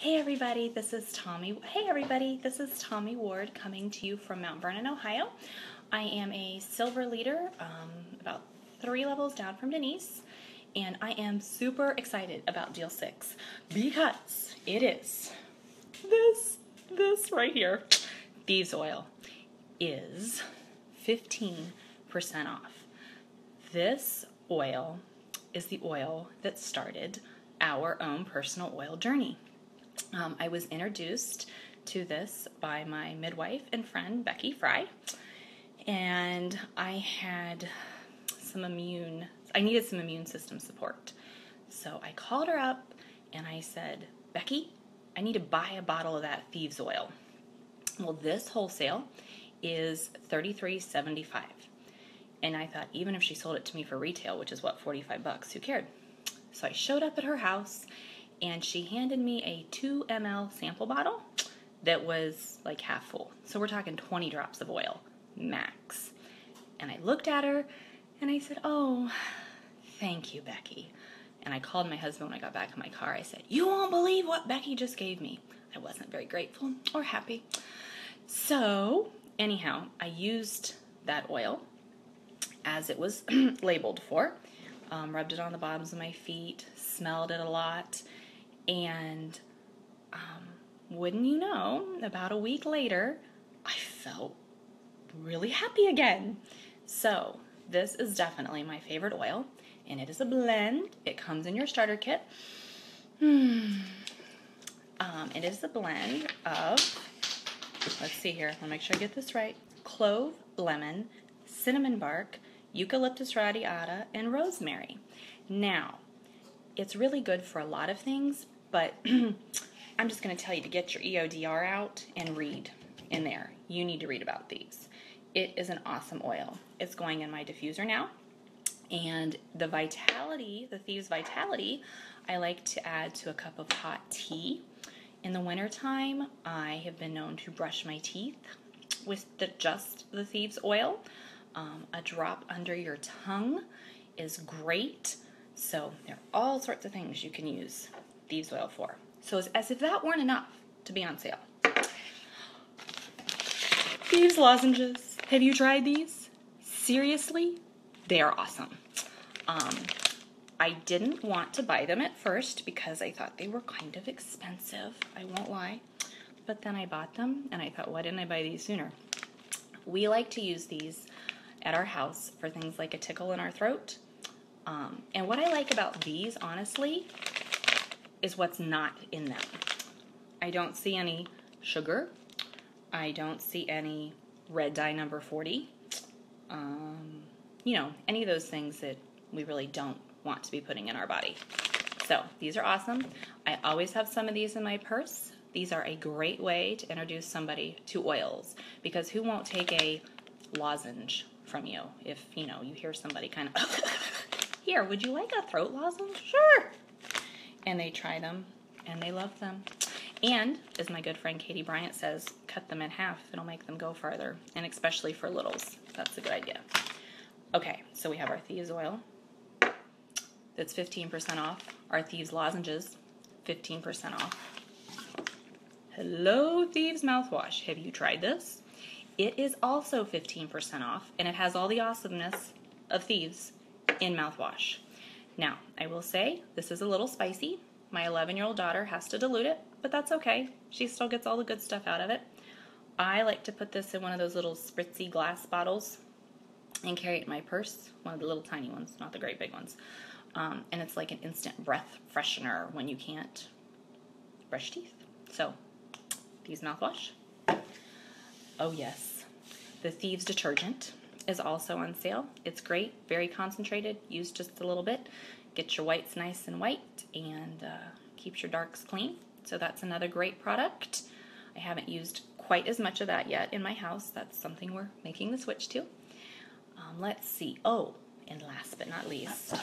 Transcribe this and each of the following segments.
Hey everybody, this is Tommy Ward coming to you from Mount Vernon, Ohio. I am a silver leader, about 3 levels down from Denise, and I am super excited about Deal 6 because it is this right here. Thieves Oil is 15% off. This oil is the oil that started our own personal oil journey. I was introduced to this by my midwife and friend, Becky Fry, and I needed some immune system support. So I called her up and I said, Becky, I need to buy a bottle of that Thieves Oil. Well, this wholesale is $33.75. And I thought, even if she sold it to me for retail, which is what, $45, who cared? So I showed up at her house and she handed me a 2 ml sample bottle that was like half full. So we're talking 20 drops of oil, max. And I looked at her and I said, oh, thank you, Becky. And I called my husband when I got back in my car. I said, you won't believe what Becky just gave me. I wasn't very grateful or happy. So anyhow, I used that oil as it was labeled for. Rubbed it on the bottoms of my feet, smelled it a lot, and wouldn't you know, about a week later, I felt really happy again. So this is definitely my favorite oil, and it is a blend. It comes in your starter kit. It is a blend of, let's see here, I'll make sure I get this right, clove, lemon, cinnamon bark, eucalyptus radiata, and rosemary. Now, it's really good for a lot of things, but I'm just going to tell you to get your EODR out and read in there. You need to read about these. It is an awesome oil. It's going in my diffuser now. And the Thieves Vitality, I like to add to a cup of hot tea. In the wintertime, I have been known to brush my teeth with just the Thieves oil. A drop under your tongue is great. So there are all sorts of things you can use Thieves Oil for. So as if that weren't enough to be on sale. Thieves lozenges. Have you tried these? Seriously? They are awesome. I didn't want to buy them at first because I thought they were kind of expensive. I won't lie. But then I bought them and I thought, why didn't I buy these sooner? We like to use these at our house for things like a tickle in our throat. And what I like about these, honestly, is what's not in them. I don't see any sugar. I don't see any red dye number 40. Any of those things that we really don't want to be putting in our body. So these are awesome. I always have some of these in my purse. These are a great way to introduce somebody to oils, because who won't take a lozenge from you if, you hear somebody kind of, here, would you like a throat lozenge? Sure. And they try them, and they love them. And, as my good friend Katie Bryant says, cut them in half. It'll make them go farther, and especially for littles. That's a good idea. Okay, so we have our Thieves Oil. That's 15% off. Our Thieves Lozenges, 15% off. Hello, Thieves Mouthwash. Have you tried this? It is also 15% off, and it has all the awesomeness of Thieves in mouthwash. Now, I will say, this is a little spicy. My 11-year-old daughter has to dilute it, but that's okay. She still gets all the good stuff out of it. I like to put this in one of those little spritzy glass bottles and carry it in my purse, one of the little tiny ones, not the great big ones. And it's like an instant breath freshener when you can't brush teeth. So, Thieves Mouthwash. Oh yes, the Thieves detergent is also on sale. It's great, very concentrated, use just a little bit. Get your whites nice and white and keeps your darks clean. So that's another great product. I haven't used quite as much of that yet in my house. That's something we're making the switch to. Let's see. Oh, and last but not least,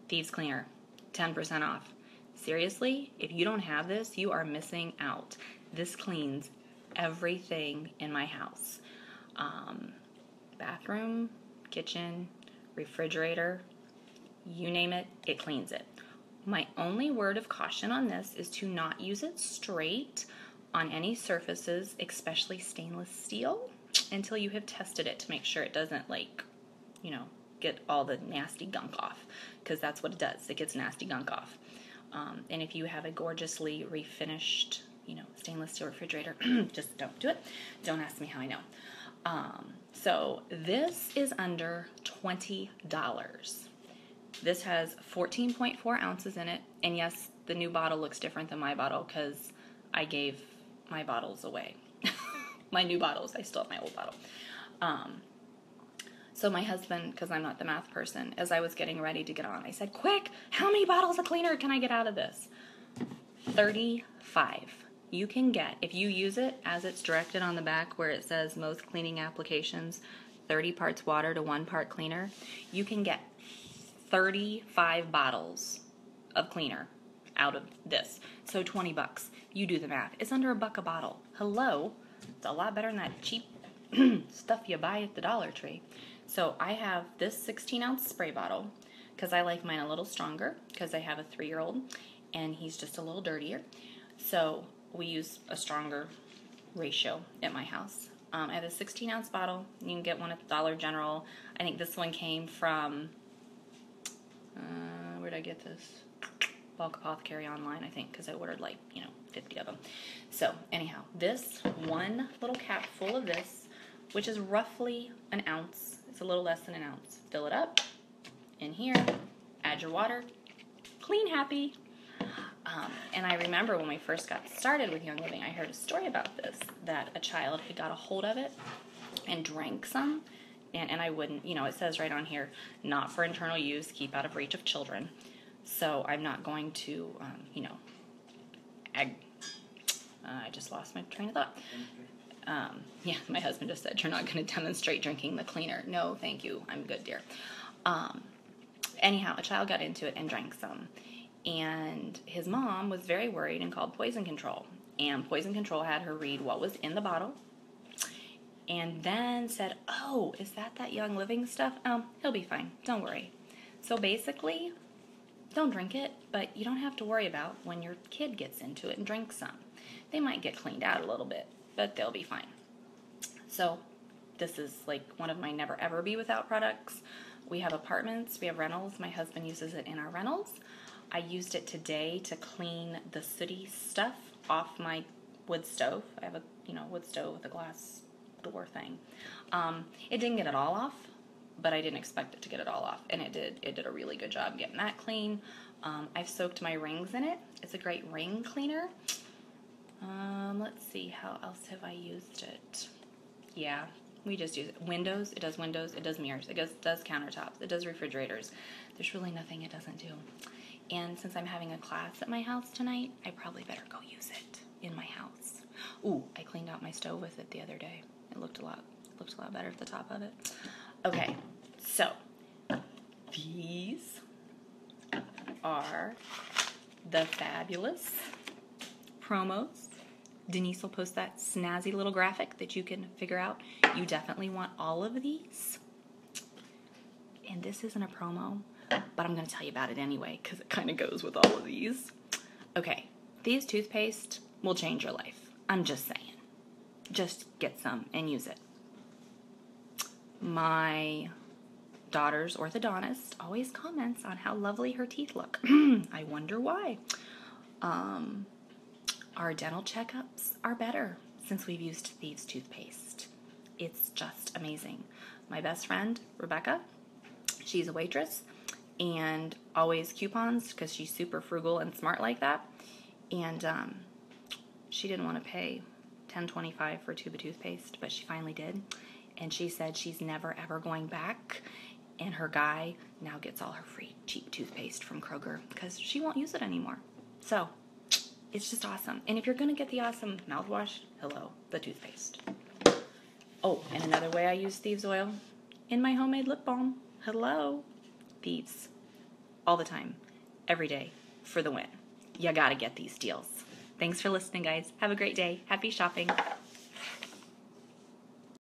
Thieves Cleaner, 10% off. Seriously, if you don't have this, you are missing out. This cleans everything in my house. Bathroom, kitchen, refrigerator, you name it, it cleans it. My only word of caution on this is to not use it straight on any surfaces, especially stainless steel, until you have tested it to make sure it doesn't, like, you know, get all the nasty gunk off, because that's what it does. It gets nasty gunk off. And if you have a gorgeously refinished, you know, stainless steel refrigerator, just don't do it. Don't ask me how I know. So this is under $20. This has 14.4 ounces in it. And yes, the new bottle looks different than my bottle because I gave my bottles away. My new bottles. I still have my old bottle. So my husband, because I'm not the math person, as I was getting ready to get on, I said, quick, how many bottles of cleaner can I get out of this? 35. You can get, if you use it as it's directed on the back where it says most cleaning applications, 30 parts water to 1 part cleaner, you can get 35 bottles of cleaner out of this. So $20. You do the math. It's under $1 a bottle. Hello. It's a lot better than that cheap stuff you buy at the Dollar Tree. So I have this 16-ounce spray bottle because I like mine a little stronger because I have a 3-year-old and he's just a little dirtier. So we use a stronger ratio at my house. I have a 16-ounce bottle. You can get one at the Dollar General. I think this one came from, where did I get this? Bulk Apothecary online, I think, because I ordered 50 of them. So anyhow, this one little cap full of this, which is roughly an ounce. It's a little less than an ounce. Fill it up in here, add your water, clean happy. And I remember when we first got started with Young Living, I heard a story about this, that a child had got a hold of it and drank some. And I wouldn't, it says right on here, not for internal use, keep out of reach of children. So I'm not going to, I just lost my train of thought. Yeah, my husband just said, you're not going to demonstrate drinking the cleaner. No, thank you. I'm good, dear. Anyhow, a child got into it and drank some. And his mom was very worried and called Poison Control. And Poison Control had her read what was in the bottle. And then said, oh, is that Young Living stuff? Oh, he'll be fine. Don't worry. So basically, don't drink it, but you don't have to worry about when your kid gets into it and drinks some. They might get cleaned out a little bit, but they'll be fine. So this is like one of my never ever be without products. We have apartments, we have rentals. My husband uses it in our rentals. I used it today to clean the sooty stuff off my wood stove. I have a wood stove with a glass door thing. It didn't get it all off, but I didn't expect it to get it all off, and it did. It did a really good job getting that clean. I've soaked my rings in it. It's a great ring cleaner. Let's see, how else have I used it? Yeah, we just use it. Windows, it does mirrors, it does countertops, it does refrigerators. There's really nothing it doesn't do. And since I'm having a class at my house tonight, I probably better go use it in my house. Ooh, I cleaned out my stove with it the other day. It looked a lot better at the top of it. Okay, so these are the fabulous promos. Denise will post that snazzy little graphic that you can figure out. You definitely want all of these. And this isn't a promo, but I'm going to tell you about it anyway because it kind of goes with all of these. Okay, these toothpaste will change your life. I'm just saying. Just get some and use it. My daughter's orthodontist always comments on how lovely her teeth look. I wonder why. Our dental checkups are better since we've used Thieves toothpaste. It's just amazing. My best friend, Rebecca, she's a waitress and always coupons because she's super frugal and smart like that. And she didn't want to pay $10.25 for a tube of toothpaste, but she finally did. And she said she's never ever going back. And her guy now gets all her free cheap toothpaste from Kroger because she won't use it anymore. So it's just awesome. And if you're going to get the awesome mouthwash, hello, the toothpaste. Oh, and another way I use Thieves oil in my homemade lip balm. Hello, Thieves. All the time, every day, for the win. You gotta get these deals. Thanks for listening, guys. Have a great day. Happy shopping.